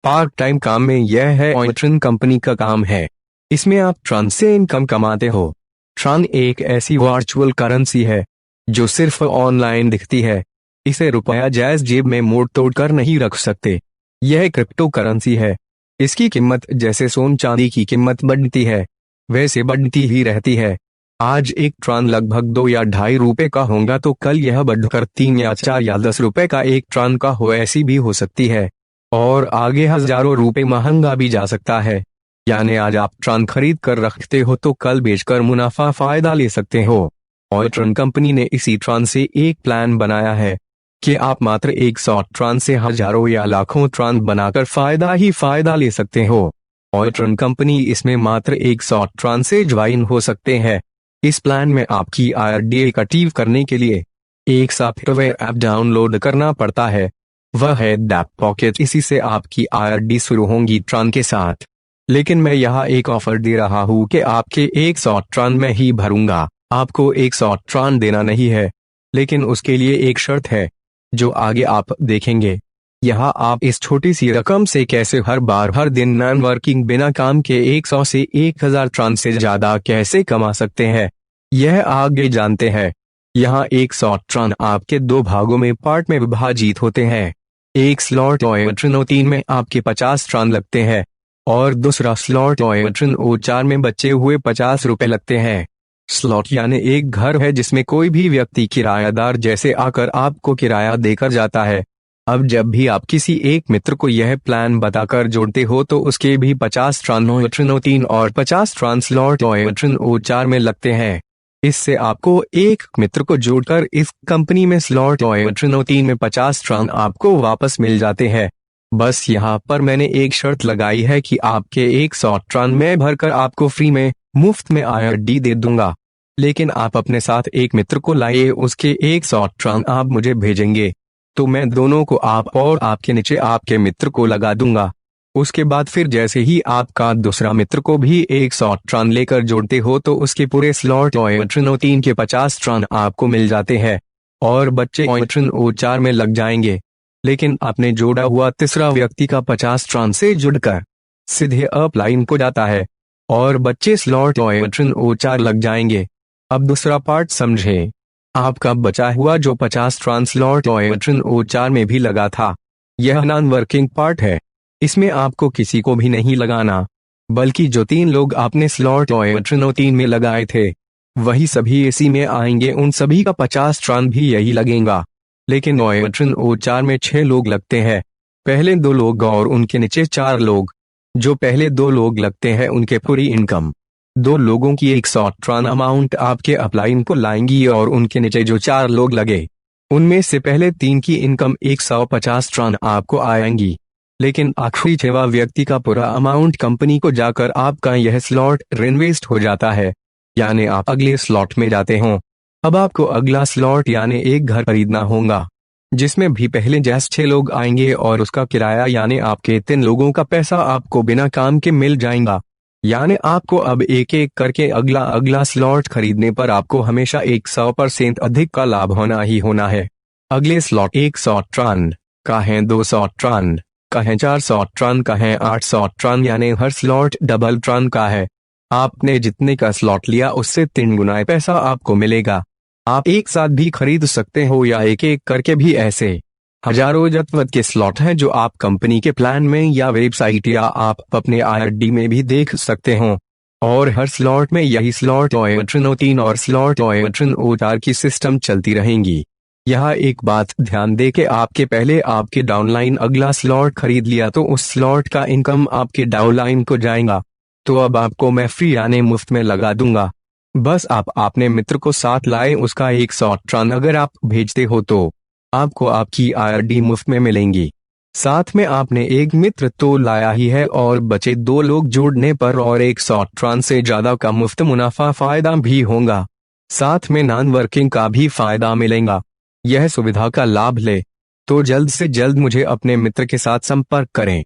Part time काम में यह है ऑयट्रन कंपनी का काम है। इसमें आप ट्रॉन से इनकम कमाते हो। ट्रॉन एक ऐसी वर्चुअल करेंसी है जो सिर्फ ऑनलाइन दिखती है। इसे रुपया जायज जेब में मोड़ तोड़ कर नहीं रख सकते। यह क्रिप्टो करेंसी है। इसकी कीमत जैसे सोन चांदी की कीमत बढ़ती है वैसे बढ़ती ही रहती है। आज एक ट्रॉन लगभग 2 या ढाई रुपए का होगा तो कल यह बढ़कर 3 या 4 या 10 रुपए का एक ट्रॉन का हो, ऐसी भी हो सकती है। और आगे हजारों रुपए महंगा भी जा सकता है। यानी आज आप ट्रॉन खरीद कर रखते हो तो कल बेचकर मुनाफा फायदा ले सकते हो। ऑयट्रन कंपनी ने इसी ट्रॉन से एक प्लान बनाया है कि आप मात्र 100 ट्रॉन से हजारों या लाखों ट्रॉन बनाकर फायदा ही फायदा ले सकते हो। ऑयट्रन कंपनी इसमें मात्र 100 ट्रॉन से ज्वाइन हो सकते हैं। इस प्लान में आपकी आरडी एक्टिव करने के लिए एक सॉफ्टवेयर ऐप डाउनलोड करना पड़ता है। वह है डैप पॉकेट। इसी से आपकी आरडी शुरू होंगी ट्रॉन के साथ। लेकिन मैं यहाँ एक ऑफर दे रहा हूँ कि आपके 100 ट्रॉन में ही भरूंगा। आपको 100 ट्रॉन देना नहीं है, लेकिन उसके लिए एक शर्त है जो आगे आप देखेंगे। यहाँ आप इस छोटी सी रकम से कैसे हर बार हर दिन नॉन वर्किंग बिना काम के 100 से 1000 ट्रॉन से ज्यादा कैसे कमा सकते हैं, यह आगे जानते हैं। यहाँ 100 ट्रॉन आपके 2 भागों में पार्ट में विभाजित होते हैं। एक स्लॉट ऑयट्रन O3 में आपके 50 ट्रॉन लगते हैं और दूसरा स्लॉट ऑयट्रन O4 में बचे हुए 50 रुपए लगते हैं। स्लॉट यानी एक घर है जिसमें कोई भी व्यक्ति किरायादार जैसे आकर आपको किराया देकर जाता है। अब जब भी आप किसी एक मित्र को यह प्लान बताकर जोड़ते हो तो उसके भी 50 ट्रॉन ऑयट्रन O3 और 50 ट्रॉन स्लॉट ऑयट्रन O4 में लगते हैं। इससे आपको एक मित्र को जोड़कर इस कंपनी में स्लॉट ऑयट्रन O3 में 50 ट्रॉन आपको वापस मिल जाते हैं। बस यहाँ पर मैंने एक शर्त लगाई है कि आपके 100 ट्रॉन में भरकर आपको फ्री में मुफ्त में आरडी दे दूंगा। लेकिन आप अपने साथ एक मित्र को लाइए, उसके 100 ट्रॉन आप मुझे भेजेंगे तो मैं दोनों को आप और आपके नीचे आपके मित्र को लगा दूंगा। उसके बाद फिर जैसे ही आपका दूसरा मित्र को भी 100 ट्रॉन लेकर जोड़ते हो तो उसके पूरे स्लॉट ऑयट्रन O3 के 50 ट्रॉन आपको मिल जाते हैं और बच्चे ऑयट्रन O4 में लग जाएंगे। लेकिन आपने जोड़ा हुआ तीसरा व्यक्ति का 50 ट्रॉन से जुड़कर सीधे अपलाइन को जाता है और बच्चे स्लॉट ऑयट्रन O4 लग जाएंगे। अब दूसरा पार्ट समझे। आपका बचा हुआ जो 50 ट्रॉन स्लॉट ऑयट्रन O4 में भी लगा था, यह नॉन वर्किंग पार्ट है। इसमें आपको किसी को भी नहीं लगाना, बल्कि जो 3 लोग आपने स्लॉट ऑयट्रन O3 में लगाए थे वही सभी इसी में आएंगे। उन सभी का 50 ट्रॉन भी यही लगेगा। लेकिन ऑयट्रन O4 में 6 लोग लगते हैं, पहले 2 लोग और उनके नीचे 4 लोग। जो पहले 2 लोग लगते हैं उनके पूरी इनकम 2 लोगों की 100 ट्रॉन अमाउंट आपके अपलाइन को लाएंगी और उनके नीचे जो 4 लोग लगे उनमें से पहले 3 की इनकम 150 ट्रॉन आपको आएंगी। लेकिन आखिरी 6वां व्यक्ति का पूरा अमाउंट कंपनी को जाकर आपका यह स्लॉट रिन्वेस्ट हो जाता है, यानी आप अगले स्लॉट में जाते हो। अब आपको अगला स्लॉट यानी एक घर खरीदना होगा जिसमें भी पहले जैसे 6 लोग आएंगे और उसका किराया यानी आपके 3 लोगों का पैसा आपको बिना काम के मिल जाएगा। यानी आपको अब एक एक करके अगला स्लॉट खरीदने पर आपको हमेशा 100% अधिक का लाभ होना ही होना है। अगले स्लॉट 100 ट्रॉन का है, 200 ट्रॉन का है, 400 ट्रॉन का है, 800 ट्रॉन यानी हर स्लॉट डबल ट्रॉन का है। आपने जितने का स्लॉट लिया उससे 3 गुना पैसा आपको मिलेगा। आप एक साथ भी खरीद सकते हो या एक एक करके भी। ऐसे हजारों जतवत के स्लॉट हैं जो आप कंपनी के प्लान में या वेबसाइट या आप अपने आरडी में भी देख सकते हो। और हर स्लॉट में यही स्लॉट ऑयट्रन O3 और स्लॉट ऑयट्रन O4 की सिस्टम चलती रहेंगी। यहाँ एक बात ध्यान दे के आपके पहले आपके डाउनलाइन अगला स्लॉट खरीद लिया तो उस स्लॉट का इनकम आपके डाउनलाइन को जाएगा। तो अब आपको मैं फ्री यानी मुफ्त में लगा दूंगा। बस आप अपने मित्र को साथ लाए, उसका 100 ट्रॉन अगर आप भेजते हो तो आपको आपकी आरडी मुफ्त में मिलेंगी। साथ में आपने एक मित्र तो लाया ही है और बचे 2 लोग जोड़ने पर और 100 ट्रॉन से ज्यादा का मुफ्त मुनाफा फायदा भी होगा। साथ में नॉन वर्किंग का भी फायदा मिलेगा। यह सुविधा का लाभ ले तो जल्द से जल्द मुझे अपने मित्र के साथ संपर्क करें।